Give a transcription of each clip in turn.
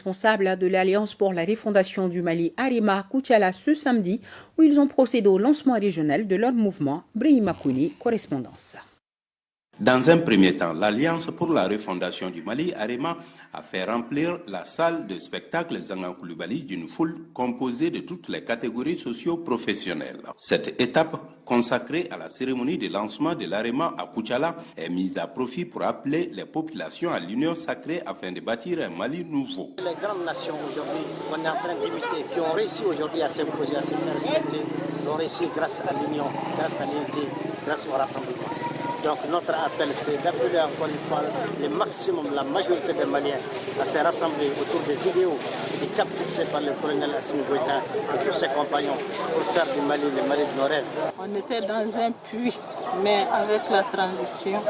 responsables de l'Alliance pour la refondation du Mali, Arima Koutiala, ce samedi, où ils ont procédé au lancement régional de leur mouvement. Brahima Kouni, correspondance. Dans un premier temps, l'Alliance pour la refondation du Mali, Arema, a fait remplir la salle de spectacle Zangan Koulibaly d'une foule composée de toutes les catégories socio-professionnelles. Cette étape, consacrée à la cérémonie de lancement de l'Arema à Koutiala, est mise à profit pour appeler les populations à l'union sacrée afin de bâtir un Mali nouveau. Les grandes nations aujourd'hui qu'on est en train d'imiter, qui ont réussi aujourd'hui à s'imposer, à se faire respecter, l'ont réussi grâce à l'union, grâce à l'unité, grâce au rassemblement. Donc notre appel, c'est d'appeler encore une fois le maximum, la majorité des Maliens à se rassembler autour des idéaux et des caps fixés par le colonel Assimi Goïta et tous ses compagnons pour faire du Mali le Mali de nos rêves. On était dans un puits, mais avec la transition,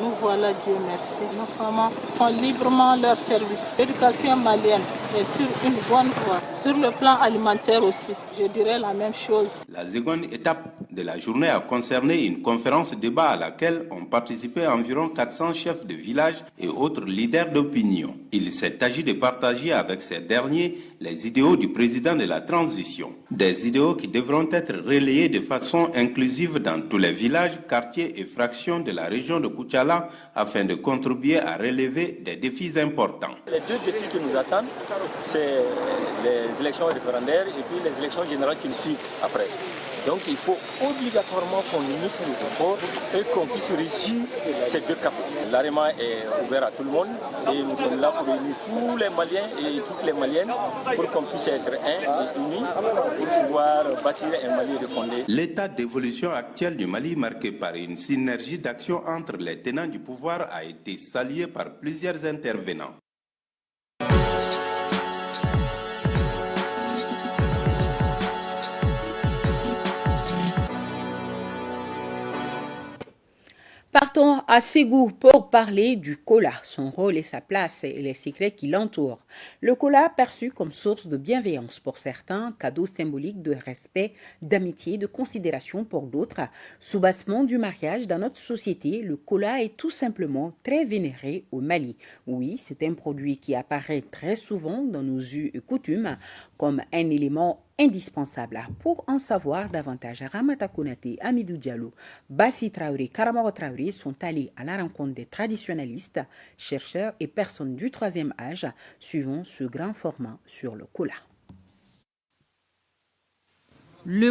nous voilà, Dieu merci. Nos femmes font librement leur service. L'éducation malienne est sur une bonne voie. Sur le plan alimentaire aussi, je dirais la même chose. La seconde étape de la journée a concerné une conférence débat à laquelle ont participé environ 400 chefs de village et autres leaders d'opinion. Il s'est agi de partager avec ces derniers les idéaux du président de la transition. Des idéaux qui devront être relayés de façon inclusive dans tous les villages, quartiers et fractions de la région de Koutiala afin de contribuer à relever des défis importants. Les deux défis qui nous attendent, c'est les élections référendaires et puis les élections générales qui suivent après. Donc il faut obligatoirement qu'on unisse nos efforts et qu'on puisse réussir ces deux caps. L'AREMA est ouvert à tout le monde et nous sommes là pour réunir tous les Maliens et toutes les Maliennes pour qu'on puisse être un et unis pour pouvoir bâtir un Mali refondé. L'état d'évolution actuel du Mali, marqué par une synergie d'action entre les tenants du pouvoir, a été salué par plusieurs intervenants. Partons à Ségou pour parler du cola, son rôle et sa place et les secrets qui l'entourent. Le cola, perçu comme source de bienveillance pour certains, cadeau symbolique de respect, d'amitié, de considération pour d'autres, soubassement du mariage dans notre société, le cola est tout simplement très vénéré au Mali. Oui, c'est un produit qui apparaît très souvent dans nos us et coutumes comme un élément indispensable. Pour en savoir davantage, Ramata Konaté, Amidou Diallo, Bassi Traoré, Karamaro Traoré sont allés à la rencontre des traditionnalistes, chercheurs et personnes du troisième âge, suivant ce grand format sur le cola. Le